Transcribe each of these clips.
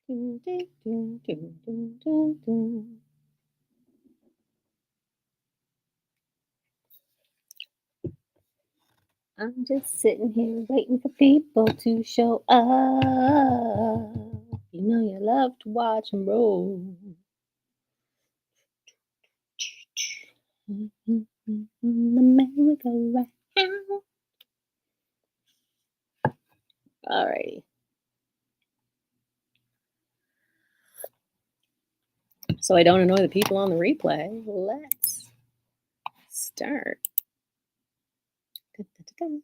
Dun, dun, dun, dun, dun, dun, dun. I'm just sitting here waiting for people to show up. You know you love to watch 'em roll. The merry-go-round. Alrighty. So I don't annoy the people on the replay. Let's start. Da-da-da-da.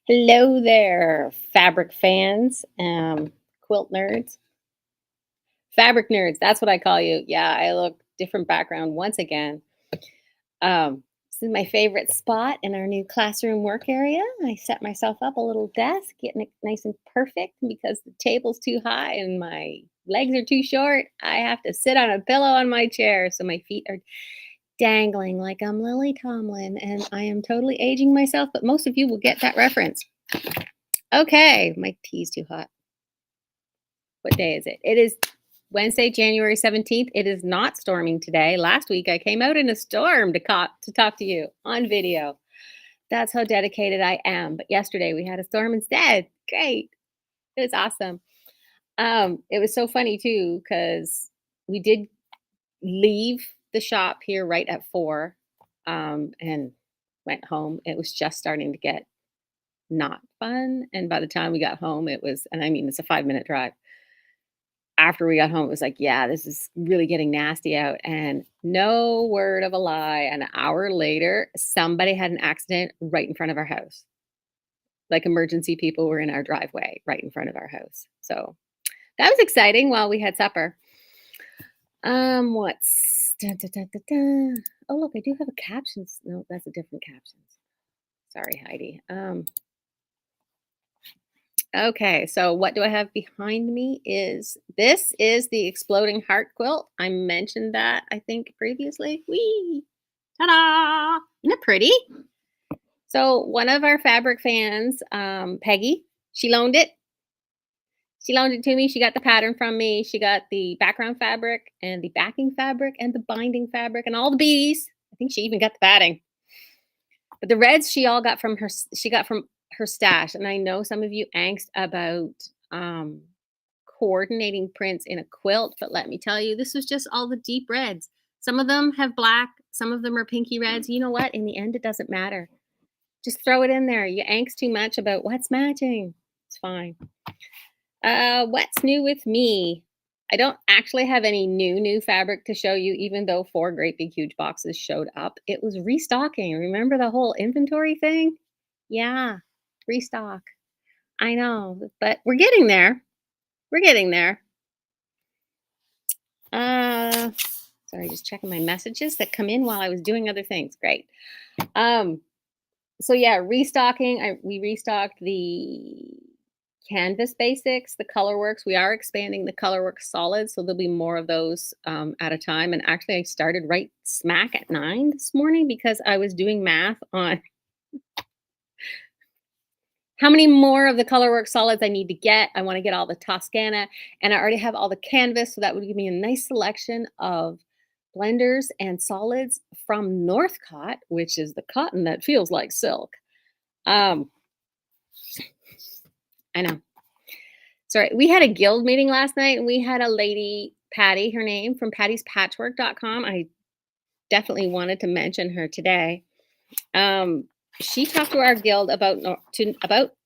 Hello there, fabric fans, quilt nerds, fabric nerds. That's what I call you. Yeah, I look different background once again. This is my favorite spot in our new classroom work area. I set myself up a little desk, getting it nice and perfect because the table's too high and my legs are too short. I have to sit on a pillow on my chair, so my feet are dangling like I'm Lily Tomlin, and I am totally aging myself, but most of you will get that reference. Okay, my tea's too hot. What day is it? It is Wednesday, January 17th. It is not storming today. Last week I came out in a storm to talk to you on video. That's how dedicated I am. But yesterday we had a storm instead. Great. It was awesome. It was so funny too, because we did leave the shop here right at 4 and went home. It was just starting to get not fun. And by the time we got home, it was, and I mean, it's a 5-minute drive. After we got home, it was like, yeah, this is really getting nasty out. And no word of a lie, an hour later, somebody had an accident right in front of our house. Like emergency people were in our driveway right in front of our house. So that was exciting while we had supper. What's da, da, da, da, da. Oh, look, I do have a captions. No, that's a different captions. Sorry, Heidi. Okay, so what do I have behind me this is the exploding heart quilt. I mentioned that, I think, previously. Whee! Ta-da! Isn't it pretty? So one of our fabric fans, Peggy, she loaned it. She loaned it to me. She got the pattern from me. She got the background fabric and the backing fabric and the binding fabric and all the bees. I think she even got the batting. But the reds she all got from her. She got from her stash. And I know some of you angst about coordinating prints in a quilt, but let me tell you, this was just all the deep reds. Some of them have black. Some of them are pinky reds. You know what? In the end, it doesn't matter. Just throw it in there. You angst too much about what's matching. It's fine. What's new with me? I don't actually have any new fabric to show you, even though 4 great big huge boxes showed up. It was restocking. Remember the whole inventory thing? Yeah, restock. I know, but we're getting there. We're getting there. Sorry, just checking my messages that come in while I was doing other things. Great. So yeah, restocking. We restocked the canvas basics, the colorworks. We are expanding the colorwork solids, so there'll be more of those at a time. And actually, I started right smack at 9 this morning because I was doing math on how many more of the colorwork solids I need to get. I want to get all the Toscana, and I already have all the canvas, so that would give me a nice selection of blenders and solids from Northcott, which is the cotton that feels like silk. I know. Sorry, we had a guild meeting last night, and we had a lady, Patty, her name, from pattysPatchwork.com. I definitely wanted to mention her today. She talked to our guild about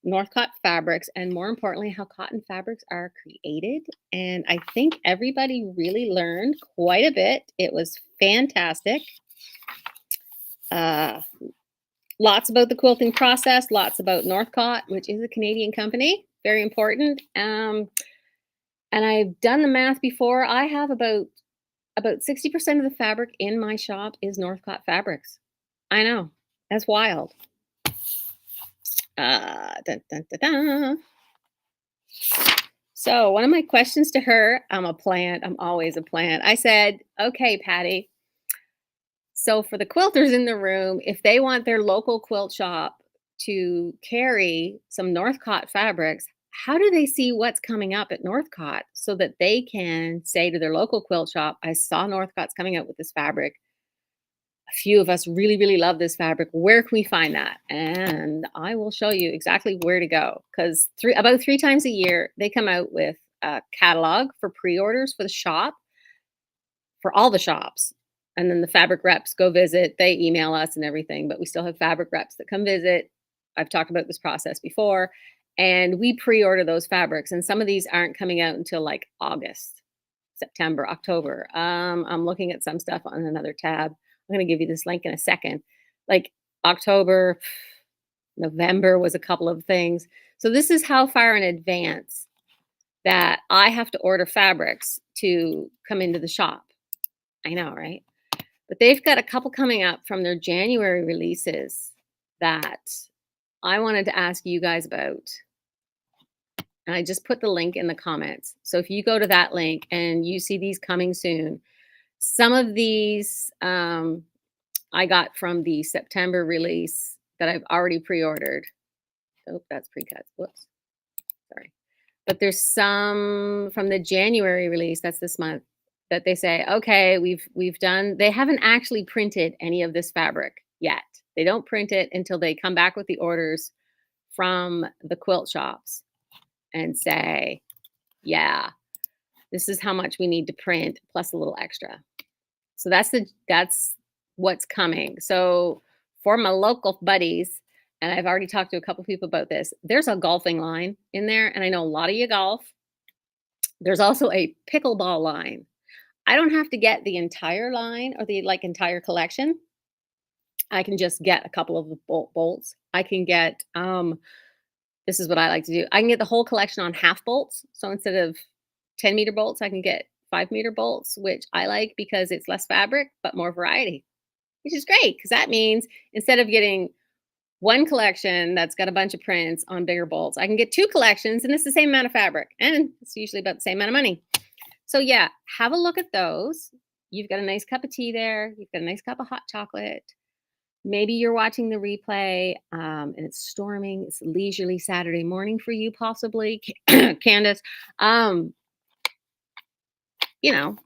Northcott fabrics, and more importantly, how cotton fabrics are created. And I think everybody really learned quite a bit. It was fantastic. Lots about the quilting process, lots about Northcott, which is a Canadian company, very important. And I've done the math before. I have about 60% of the fabric in my shop is Northcott fabrics. I know, that's wild. Dun, dun, dun, dun. So one of my questions to her, I'm a plant. I'm always a plant. I said, okay, Patty. So for the quilters in the room, if they want their local quilt shop to carry some Northcott fabrics, how do they see what's coming up at Northcott so that they can say to their local quilt shop, I saw Northcott's coming out with this fabric. A few of us really, really love this fabric. Where can we find that? And I will show you exactly where to go because about 3 times a year, they come out with a catalog for pre-orders for the shop, for all the shops. And then the fabric reps go visit, they email us and everything, but we still have fabric reps that come visit. I've talked about this process before, and we pre-order those fabrics. And some of these aren't coming out until like August, September, October. I'm looking at some stuff on another tab. I'm going to give you this link in a second. Like October, November was a couple of things. So this is how far in advance that I have to order fabrics to come into the shop. I know, right? But they've got a couple coming up from their January releases that I wanted to ask you guys about. And I just put the link in the comments. So if you go to that link and you see these coming soon, some of these I got from the September release that I've already pre-ordered. Oh, that's pre-cuts. Whoops. Sorry. But there's some from the January release, that's this month, that they say, okay, we've done, they haven't actually printed any of this fabric yet. They don't print it until they come back with the orders from the quilt shops and say, yeah, this is how much we need to print plus a little extra. So that's what's coming. So for my local buddies, and I've already talked to a couple people about this, there's a golfing line in there, and I know a lot of you golf. There's also a pickleball line. I don't have to get the entire line or the like entire collection. I can just get a couple of the bolts. I can get this is what I like to do. I can get the whole collection on half bolts. So instead of 10-meter bolts, I can get 5-meter bolts, which I like because it's less fabric, but more variety, which is great because that means instead of getting one collection that's got a bunch of prints on bigger bolts, I can get 2 collections and it's the same amount of fabric and it's usually about the same amount of money. So yeah, have a look at those. You've got a nice cup of tea there. You've got a nice cup of hot chocolate. Maybe you're watching the replay and it's storming. It's a leisurely Saturday morning for you, possibly, Candace. You know,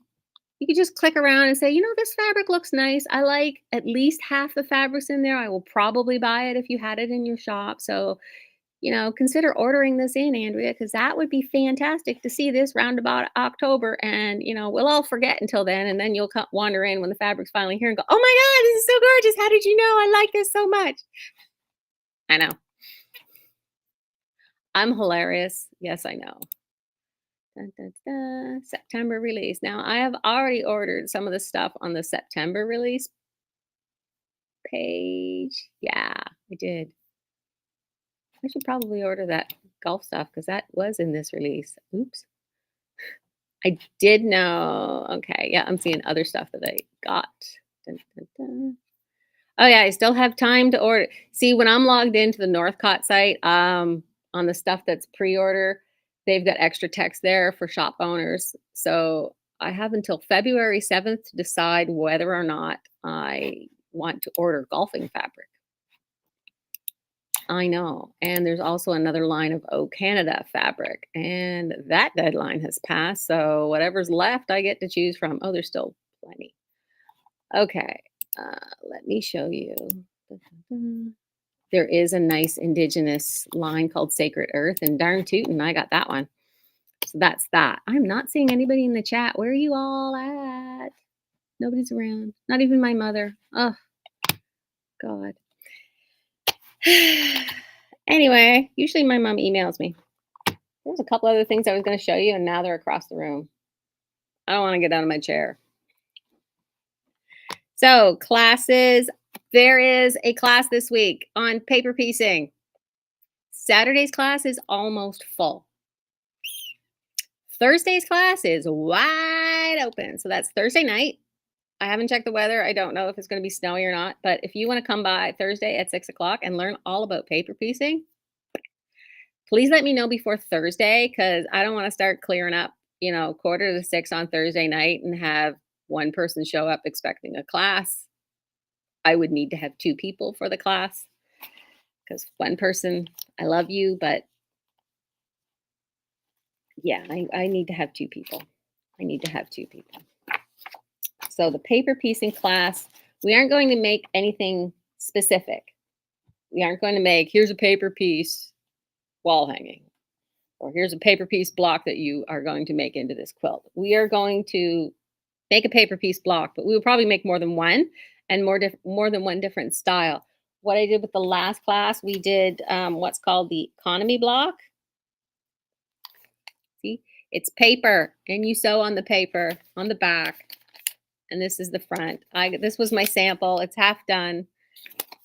you could just click around and say, this fabric looks nice. I like at least half the fabrics in there. I will probably buy it if you had it in your shop. So, consider ordering this in, Andrea, because that would be fantastic to see this round about October. And, we'll all forget until then. And then you'll wander in when the fabric's finally here and go, oh my God, this is so gorgeous. How did you know I like this so much? I know. I'm hilarious. Yes, I know. Dun, dun, dun. September release. Now, I have already ordered some of the stuff on the September release page. Yeah, I did. I should probably order that golf stuff because that was in this release. Oops. I did know. Okay, yeah, I'm seeing other stuff that I got. Dun, dun, dun. Oh yeah, I still have time to order. See, when I'm logged into the Northcott site, on the stuff that's pre-order, they've got extra text there for shop owners. So I have until February 7th to decide whether or not I want to order golfing fabric. I know. And there's also another line of O Canada fabric, and that deadline has passed. So whatever's left, I get to choose from. Oh, there's still plenty. Okay, let me show you. There is a nice indigenous line called Sacred Earth, and darn tootin', I got that one. So that's that. I'm not seeing anybody in the chat. Where are you all at? Nobody's around. Not even my mother. Oh, God. Anyway, usually my mom emails me. There's a couple other things I was going to show you, and now they're across the room. I don't want to get out of my chair. So, classes. There is a class this week on paper piecing. Saturday's class is almost full. Thursday's class is wide open. So that's Thursday night. I haven't checked the weather. I don't know if it's going to be snowy or not. But if you want to come by Thursday at 6 o'clock and learn all about paper piecing, please let me know before Thursday because I don't want to start clearing up, 5:45 on Thursday night and have one person show up expecting a class. I would need to have 2 people for the class because one person, I love you, but Yeah, I need to have 2 people. I need to have 2 people. So the paper piecing class, we aren't going to make anything specific. We aren't going to make, here's a paper piece wall hanging, or here's a paper piece block that you are going to make into this quilt. We are going to make a paper piece block, but we will probably make more than one and more than one different style. What I did with the last class, we did what's called the economy block. See, it's paper, and you sew on the paper on the back, and this is the front. This was my sample. It's half done.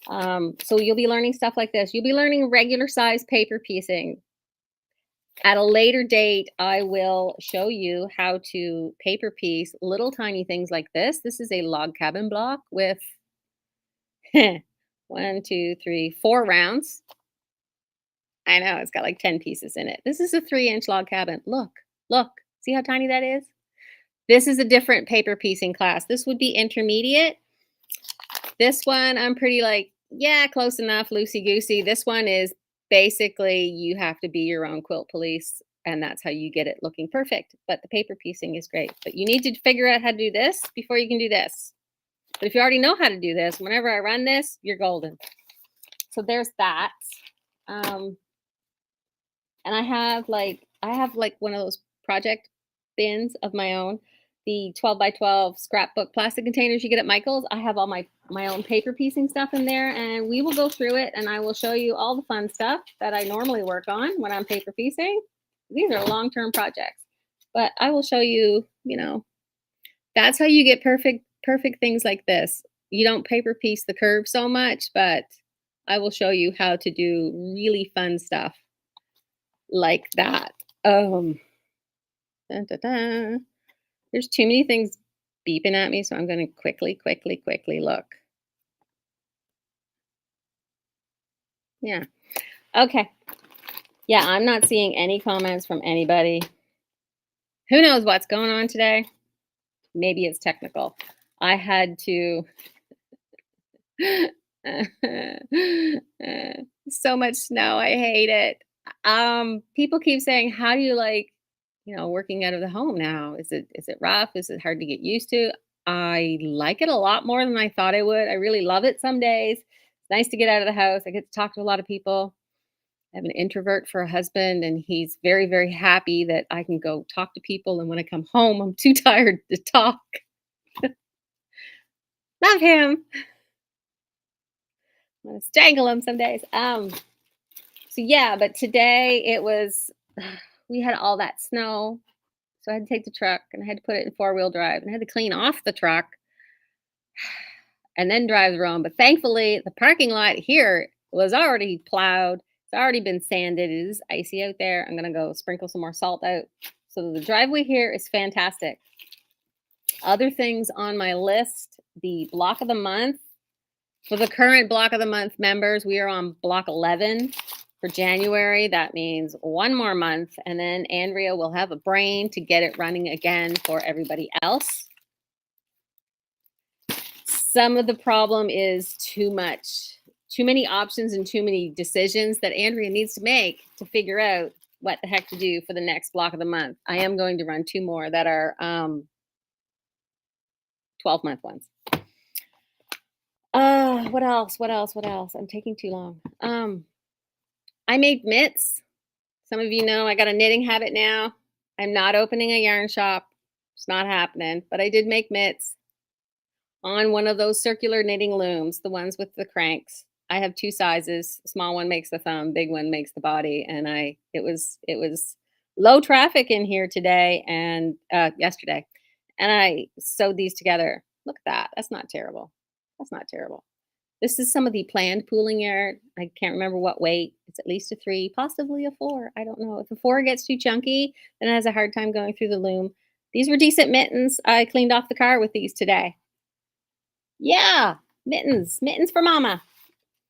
So you'll be learning stuff like this. You'll be learning regular size paper piecing. At a later date, I will show you how to paper piece little tiny things like this. This is a log cabin block with 1, 2, 3, 4 rounds. I know it's got like 10 pieces in it. This is a 3-inch log cabin. Look, look, see how tiny that is? This is a different paper piecing class. This would be intermediate. This one, I'm pretty like, yeah, close enough, loosey goosey. This one is basically you have to be your own quilt police, and that's how you get it looking perfect. But the paper piecing is great. But you need to figure out how to do this before you can do this. But if you already know how to do this, whenever I run this, you're golden. So there's that. And I have like one of those project bins of my own, the 12 by 12 scrapbook plastic containers you get at Michael's. I have all my own paper piecing stuff in there, and we will go through it, and I will show you all the fun stuff that I normally work on when I'm paper piecing. These are long-term projects, but I will show you, that's how you get perfect things like this. You don't paper piece the curve so much, but I will show you how to do really fun stuff like that. Dun, dun, dun. There's too many things beeping at me, so I'm going to quickly look. Yeah. Okay. Yeah, I'm not seeing any comments from anybody. Who knows what's going on today? Maybe it's technical. I had to so much snow. I hate it. People keep saying, how do you like, working out of the home now? Is it rough? Is it hard to get used to? I like it a lot more than I thought I would. I really love it some days. It's nice to get out of the house. I get to talk to a lot of people. I have an introvert for a husband, and he's very, very happy that I can go talk to people. And when I come home, I'm too tired to talk. Love him. I'm gonna strangle him some days. So yeah, but today it was we had all that snow. So I had to take the truck and I had to put it in 4-wheel drive and I had to clean off the truck and then drive the road. But thankfully the parking lot here was already plowed. It's already been sanded. It is icy out there. I'm gonna go sprinkle some more salt out. So the driveway here is fantastic. Other things on my list, the block of the month. For the current block of the month members, we are on block 11 for January. That means one more month, and then Andrea will have a brain to get it running again for everybody else. Some of the problem is too many options and too many decisions that Andrea needs to make to figure out what the heck to do for the next block of the month. I am going to run 2 more that are 12-month ones. What else? I'm taking too long. I made mitts. Some of you know I got a knitting habit now. I'm not opening a yarn shop. It's not happening, but I did make mitts on one of those circular knitting looms, the ones with the cranks. I have 2 sizes. Small one makes the thumb, big one makes the body, and it was low traffic in here today and yesterday. And I sewed these together. Look at that. That's not terrible. That's not terrible. This is some of the planned pooling yarn. I can't remember what weight. It's at least a 3, possibly a 4. I don't know. If a 4 gets too chunky, then it has a hard time going through the loom. These were decent mittens. I cleaned off the car with these today. Yeah, mittens for mama.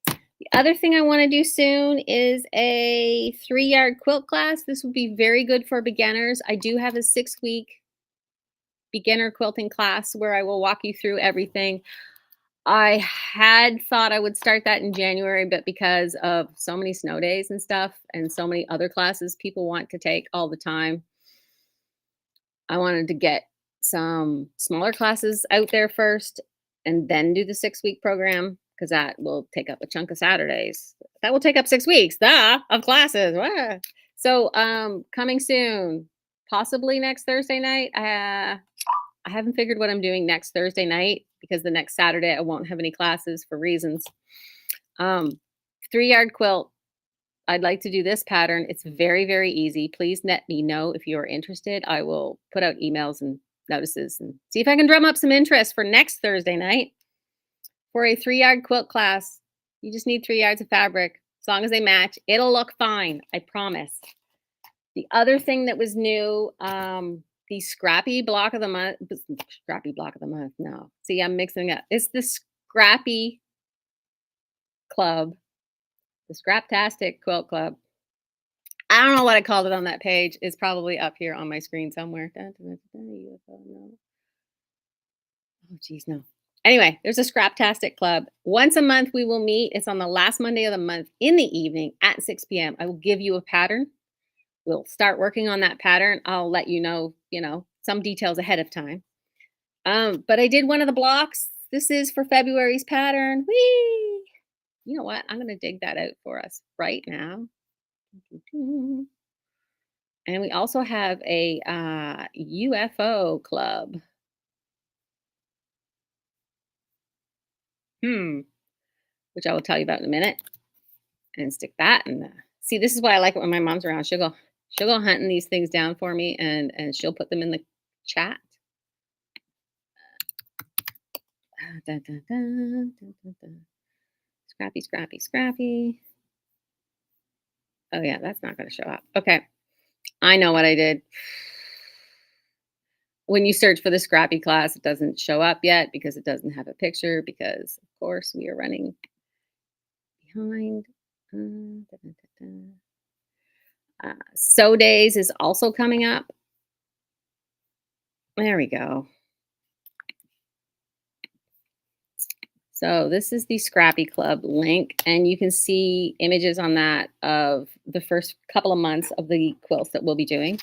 The other thing I want to do soon is a 3-yard quilt class. This would be very good for beginners. I do have a 6-week beginner quilting class where I will walk you through everything. I had thought I would start that in January, but because of so many snow days and stuff and so many other classes people want to take all the time, I wanted to get some smaller classes out there first and then do the 6-week program because that will take up a chunk of Saturdays. That will take up 6 weeks, of classes. So, coming soon, possibly next Thursday night. I haven't figured what I'm doing next Thursday night because the next Saturday I won't have any classes for reasons. Um, 3-yard quilt. I'd like to do this pattern. It's very, very easy. Please let me know if you're interested. I will put out emails and notices and see if I can drum up some interest for next Thursday night for a 3-yard quilt class. You just need 3 yards of fabric. As long as they match, it'll look fine. I promise. The other thing that was new, the scrappy block of the month. Scrappy block of the month. No. See, I'm mixing up. It's the Scrappy Club, the Scraptastic Quilt Club. I don't know what I called it on that page. It's probably up here on my screen somewhere. No. Oh, geez, no. Anyway, there's a Scraptastic Club. Once a month we will meet. It's on the last Monday of the month in the evening at 6 p.m. I will give you a pattern. We'll start working on that pattern. I'll let you know, some details ahead of time. But I did one of the blocks. This is for February's pattern. Whee! You know what? I'm going to dig that out for us right now. And we also have a UFO club. Which I will tell you about in a minute. And stick that in the see, this is why I like it when my mom's around. She'll go hunting these things down for me and she'll put them in the chat. Dun, dun, dun, dun, dun, dun. Scrappy, scrappy, scrappy. Oh yeah, that's not going to show up. Okay. I know what I did. When you search for the scrappy class, it doesn't show up yet because it doesn't have a picture because, of course, we are running behind. So Days is also coming up. There we go. So this is the Scrappy Club link, and you can see images on that of the first couple of months of the quilts that we'll be doing.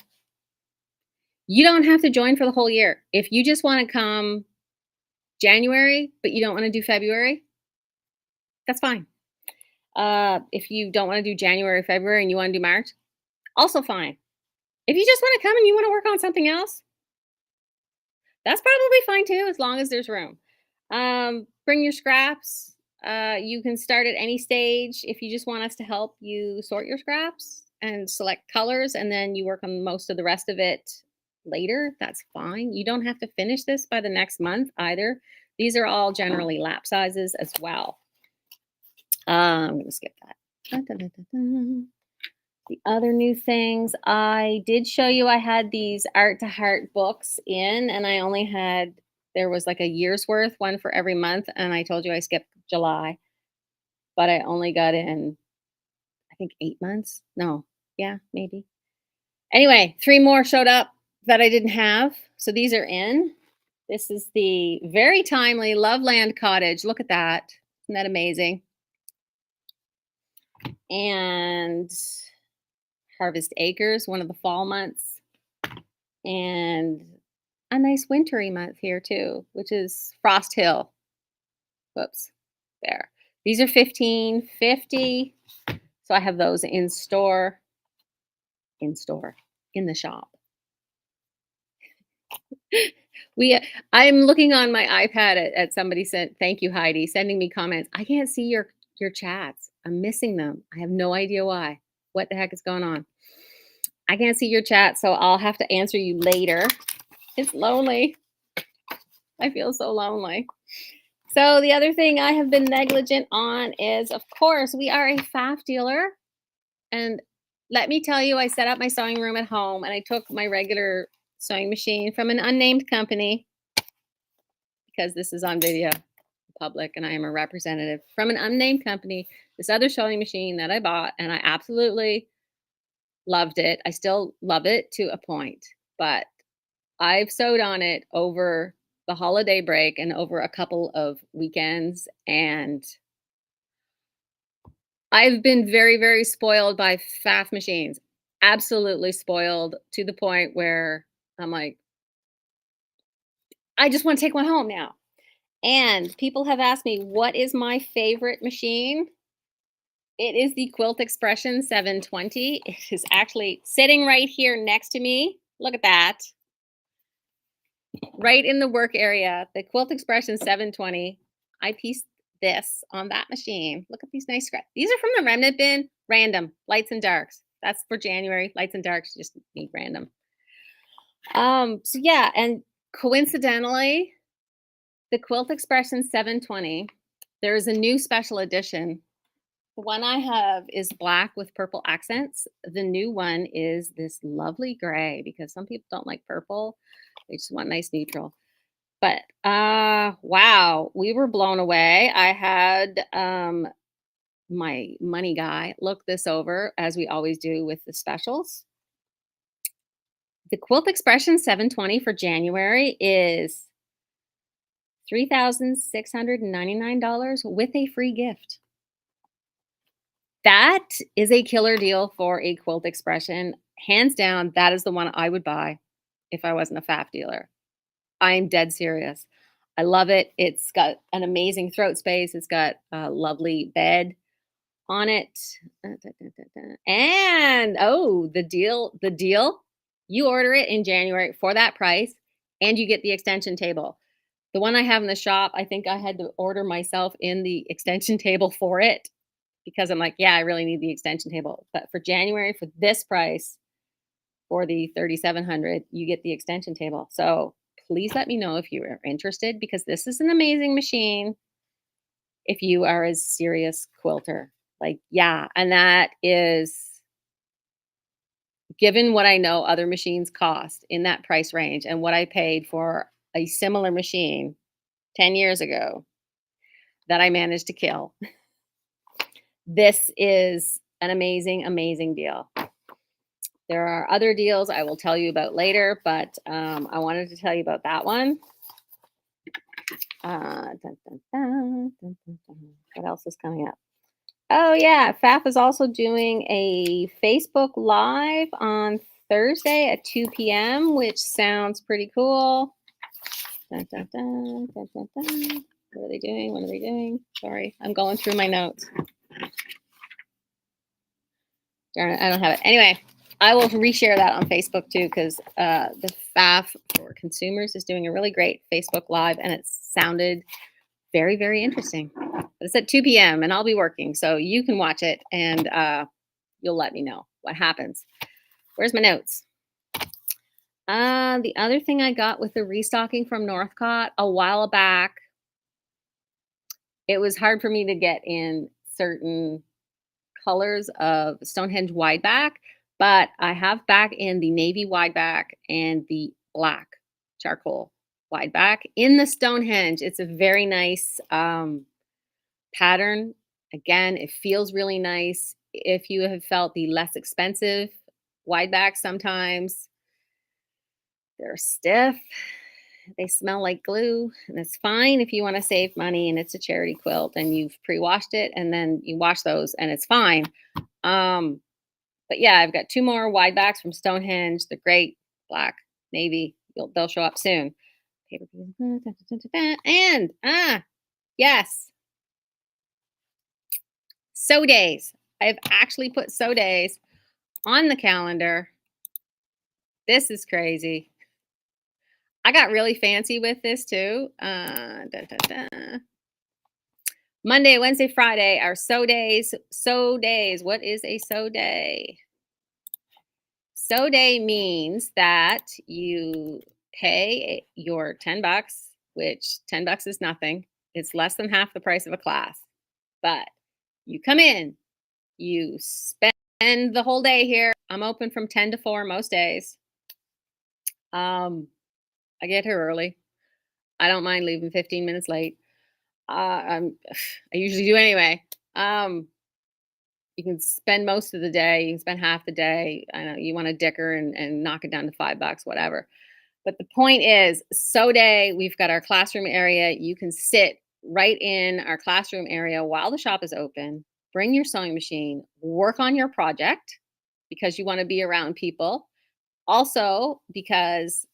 You don't have to join for the whole year. If you just want to come January, but you don't want to do February, that's fine. If you don't want to do January, February, and you want to do March, also fine. If you just want to come and you want to work on something else, that's probably fine too, as long as there's room. Bring your scraps. You can start at any stage. If you just want us to help you sort your scraps and select colors, and then you work on most of the rest of it later, that's fine. You don't have to finish this by the next month either. These are all generally lap sizes as well. I'm going to skip that. The other new things, I did show you I had these Art to Heart books in, and I only had, there was like a year's worth, one for every month, and I told you I skipped July, but I only got in, I think 8 months. No, yeah, maybe. Anyway, 3 more showed up that I didn't have, so these are in. This is the very timely Loveland Cottage. Look at that. Isn't that amazing? And Harvest Acres, one of the fall months, and a nice wintry month here too, which is Frost Hill. Whoops, there. These are $15.50, so I have those in store, in the shop. I'm looking on my iPad at somebody sent, thank you, Heidi, sending me comments. I can't see your chats. I'm missing them. I have no idea why. What the heck is going on? I can't see your chat, so I'll have to answer you later. It's lonely. I feel so lonely. So the other thing I have been negligent on is, of course, we are a FAF dealer. And let me tell you, I set up my sewing room at home and I took my regular sewing machine from an unnamed company, because this is on video public and I am a representative, from an unnamed company, this other sewing machine that I bought, and I absolutely loved it. I still love it to a point, but I've sewed on it over the holiday break and over a couple of weekends, and I've been very, very spoiled by FAF machines. Absolutely spoiled to the point where I'm like, I just want to take one home now. And people have asked me, what is my favorite machine? It is the Quilt Expression 720. It is actually sitting right here next to me. Look at that. Right in the work area, the Quilt Expression 720. I pieced this on that machine. Look at these nice scraps. These are from the remnant bin, random, lights and darks. That's for January, lights and darks, just need random. So yeah, and coincidentally, the Quilt Expression 720, there is a new special edition. The one I have is black with purple accents. The new one is this lovely gray because some people don't like purple. They just want nice neutral. But wow, we were blown away. I had my money guy look this over as we always do with the specials. The Quilt Expression 720 for January is $3,699 with a free gift. That is a killer deal for a Quilt Expression. Hands down, that is the one I would buy if I wasn't a FAF dealer. I'm dead serious. I love it. It's got an amazing throat space. It's got a lovely bed on it. And oh, the deal. You order it in January for that price and you get the extension table. The one I have in the shop, I think I had to order myself in the extension table for it because I'm like, yeah, I really need the extension table. But for January, for this price, for the 3,700, you get the extension table. So please let me know if you are interested because this is an amazing machine if you are a serious quilter. Like, yeah, and that is given what I know other machines cost in that price range and what I paid for a similar machine 10 years ago that I managed to kill. This is an amazing, amazing deal. There are other deals I will tell you about later, but I wanted to tell you about that one. Dun, dun, dun, dun, dun, dun. What else is coming up? Oh, yeah. FAF is also doing a Facebook Live on Thursday at 2 p.m., which sounds pretty cool. Dun, dun, dun, dun, dun, dun. What are they doing? What are they doing? Sorry, I'm going through my notes. Darn it, I don't have it. Anyway, I will reshare that on Facebook too because the FAF for consumers is doing a really great Facebook Live and it sounded very, very interesting. But it's at 2 p.m. and I'll be working, so you can watch it and you'll let me know what happens. Where's my notes? The other thing I got with the restocking from Northcott a while back, it was hard for me to get in certain colors of Stonehenge wide back, but I have back in the navy wide back and the black charcoal wide back in the Stonehenge. It's a very nice pattern. Again, it feels really nice. If you have felt the less expensive wide back, sometimes they're stiff. They smell like glue, and it's fine if you want to save money and it's a charity quilt and you've pre-washed it and then you wash those and it's fine. But yeah, I've got two more wide backs from Stonehenge. They're great, black, navy. They'll show up soon. And yes, sew days. I've actually put sew days on the calendar. This is crazy. I got really fancy with this too. Monday, Wednesday, Friday are sew days. Sew days. What is a sew day? Sew day means that you pay your $10, which $10 is nothing. It's less than half the price of a class. But you come in, you spend the whole day here. I'm open from 10 to 4 most days. I get here early. I don't mind leaving 15 minutes late. I usually do anyway. You can spend most of the day. You can spend half the day. I know you want to dicker and knock it down to $5, whatever. But the point is, sew day, we've got our classroom area. You can sit right in our classroom area while the shop is open. Bring your sewing machine, work on your project because you want to be around people. Also, because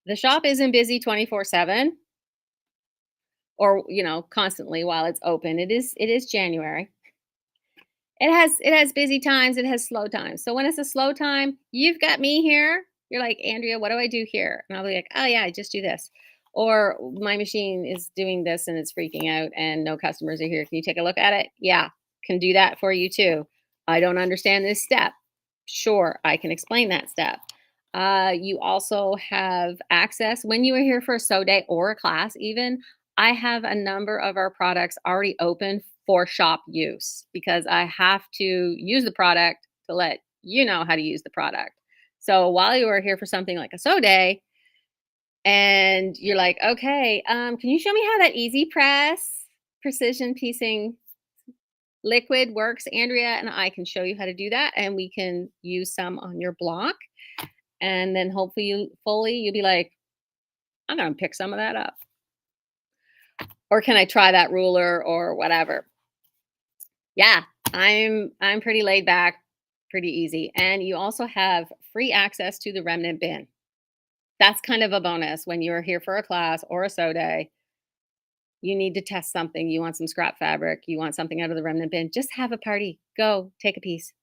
The shop isn't busy 24/7 or, constantly while it's open. It is January. It has busy times, it has slow times. So when it's a slow time, you've got me here. You're like, "Andrea, what do I do here?" And I'll be like, "Oh yeah, I just do this." Or my machine is doing this and it's freaking out and no customers are here. Can you take a look at it? Yeah, can do that for you too. I don't understand this step. Sure, I can explain that step. You also have access when you are here for a sew day or a class, even. I have a number of our products already open for shop use because I have to use the product to let you know how to use the product. So while you are here for something like a sew day and you're like, okay, can you show me how that easy press precision piecing liquid works, Andrea? And I can show you how to do that. And we can use some on your block. And then hopefully you'll be like, I'm gonna pick some of that up. Or can I try that ruler or whatever? Yeah, I'm pretty laid back, pretty easy. And you also have free access to the remnant bin. That's kind of a bonus when you're here for a class or a sew day. You need to test something. You want some scrap fabric. You want something out of the remnant bin. Just have a party. Go take a piece.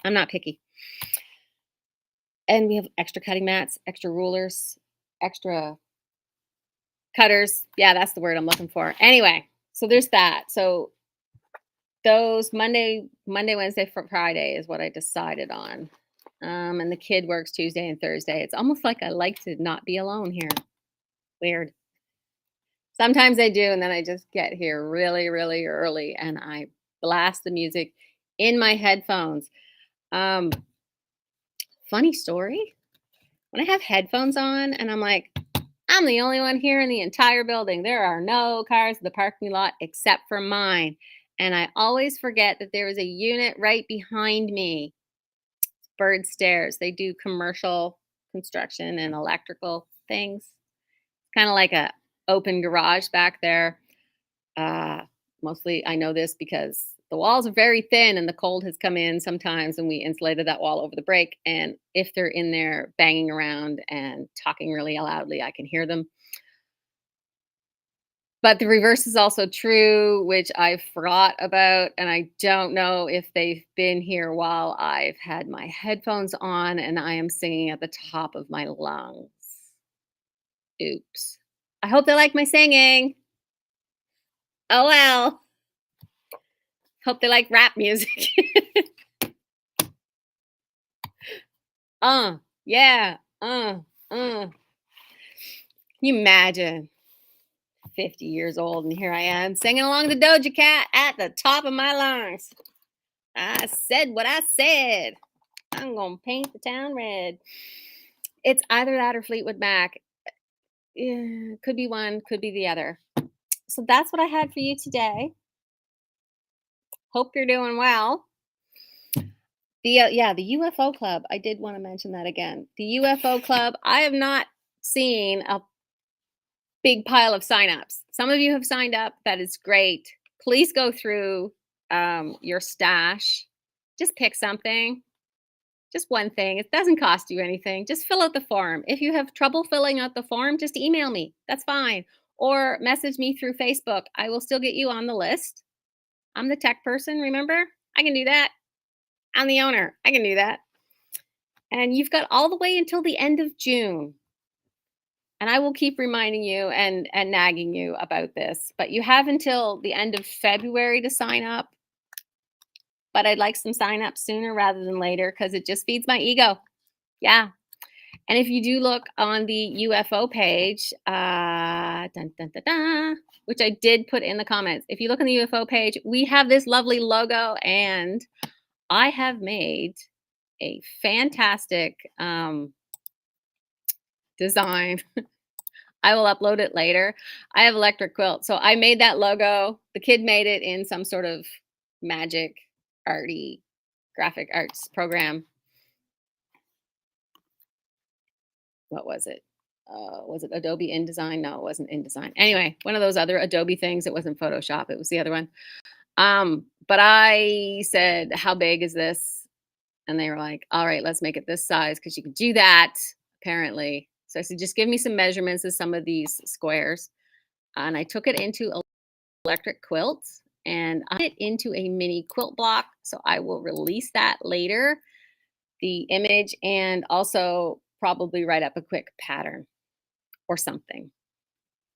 I'm not picky. And we have extra cutting mats, extra rulers, extra cutters. Yeah, that's the word I'm looking for. Anyway, so there's that. So those Monday, Wednesday, Friday is what I decided on. And the kid works Tuesday and Thursday. It's almost like I like to not be alone here. Weird. Sometimes I do, and then I just get here really, really early and I blast the music in my headphones. Um, Funny story. When I have headphones on and I'm like, I'm the only one here in the entire building. There are no cars in the parking lot except for mine. And I always forget that there is a unit right behind me. Bird Stairs. They do commercial construction and electrical things. Kind of like a open garage back there. Uh, Mostly I know this because the walls are very thin and the cold has come in sometimes and we insulated that wall over the break. And if they're in there banging around and talking really loudly, I can hear them. But the reverse is also true, which I forgot about, and I don't know if they've been here while I've had my headphones on and I am singing at the top of my lungs. Oops. I hope they like my singing. Oh well. Hope they like rap music. uh, yeah. Can you imagine 50 years old and here I am singing along the Doja Cat at the top of my lungs. I said what I said. I'm gonna paint the town red. It's either that or Fleetwood Mac. Yeah, could be one, could be the other. So that's what I had for you today. Hope you're doing well. The UFO Club. I did want to mention that again. The UFO Club. I have not seen a big pile of signups. Some of you have signed up. That is great. Please go through your stash. Just pick something. Just one thing. It doesn't cost you anything. Just fill out the form. If you have trouble filling out the form, just email me. That's fine. Or message me through Facebook. I will still get you on the list. I'm the tech person, remember? I can do that. I'm the owner. I can do that. And you've got all the way until the end of June. And I will keep reminding you and nagging you about this. But you have until the end of February to sign up. But I'd like some sign up sooner rather than later because it just feeds my ego. Yeah. And if you do look on the UFO page, which I did put in the comments, if you look on the UFO page, we have this lovely logo and I have made a fantastic design. I will upload it later. I have electric quilt. So I made that logo. The kid made it in some sort of magic arty graphic arts program. What was it? Was it Adobe InDesign? No, it wasn't InDesign. Anyway, one of those other Adobe things. It wasn't Photoshop. It was the other one. But I said, how big is this? And they were like, all right, let's make it this size because you can do that, apparently. So I said, just give me some measurements of some of these squares. And I took it into electric quilts and I put it into a mini quilt block. So I will release that later, the image, and also probably write up a quick pattern or something.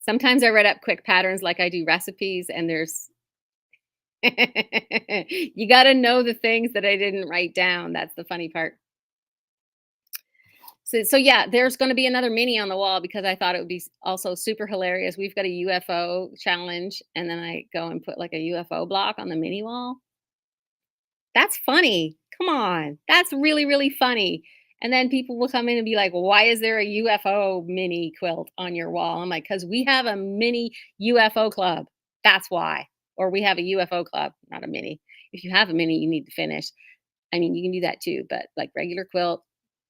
Sometimes I write up quick patterns like I do recipes, and there's you got to know the things that I didn't write down. That's the funny part. So yeah, there's going to be another mini on the wall because I thought it would be also super hilarious. We've got a UFO challenge, and then I go and put like a UFO block on the mini wall. That's funny. Come on. That's really, really funny. And then people will come in and be like, why is there a UFO mini quilt on your wall? I'm like, because we have a mini UFO club. That's why. Or we have a UFO club, not a mini. If you have a mini, you need to finish. I mean, you can do that too, but like regular quilt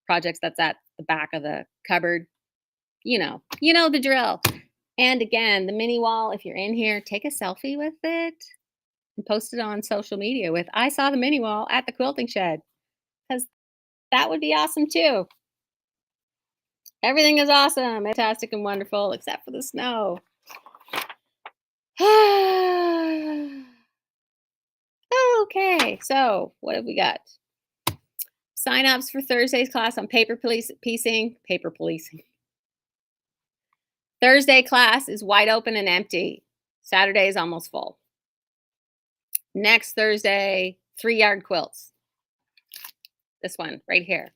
projects, that's at the back of the cupboard. You know the drill. And again, the mini wall, if you're in here, take a selfie with it and post it on social media with I saw the mini wall at the quilting shed, because that would be awesome too. Everything is awesome, fantastic, and wonderful except for the snow. Okay, so what have we got? Sign-ups for Thursday's class on paper policing. Thursday class is wide open and empty. Saturday is almost full. Next Thursday, 3-yard quilts. This one right here.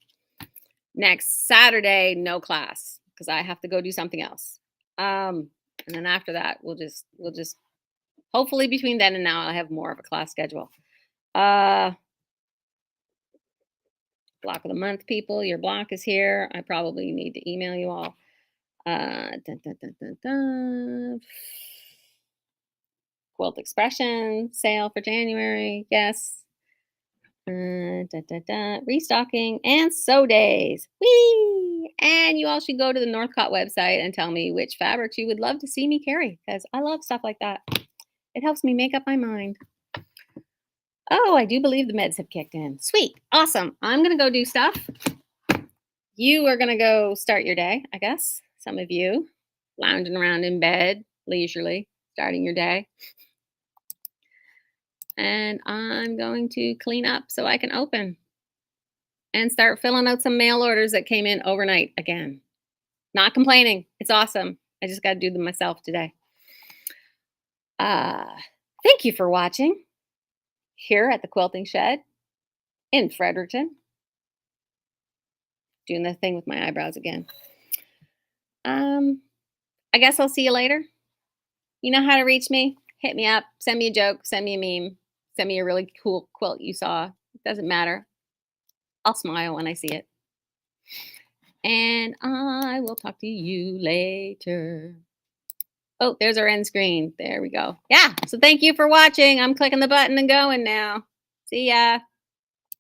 Next Saturday, no class because I have to go do something else. And then after that, we'll just hopefully between then and now I'll have more of a class schedule. Block of the month, people. Your block is here. I probably need to email you all. Dun, dun, dun, dun, dun. Quilt expression sale for January. Yes. Restocking and sew days. Whee! And you all should go to the Northcott website and tell me which fabrics you would love to see me carry because I love stuff like that. It helps me make up my mind. Oh, I do believe the meds have kicked in. Sweet. Awesome. I'm going to go do stuff. You are going to go start your day, I guess. Some of you lounging around in bed leisurely, starting your day. And I'm going to clean up so I can open and start filling out some mail orders that came in overnight again. Not complaining. It's awesome. I just got to do them myself today. Thank you for watching here at the Quilting Shed in Fredericton. Doing the thing with my eyebrows again. I guess I'll see you later. You know how to reach me. Hit me up. Send me a joke. Send me a meme. Send me a really cool quilt you saw. It doesn't matter. I'll smile when I see it. And I will talk to you later. Oh, there's our end screen. There we go. Yeah. So thank you for watching. I'm clicking the button and going now. See ya.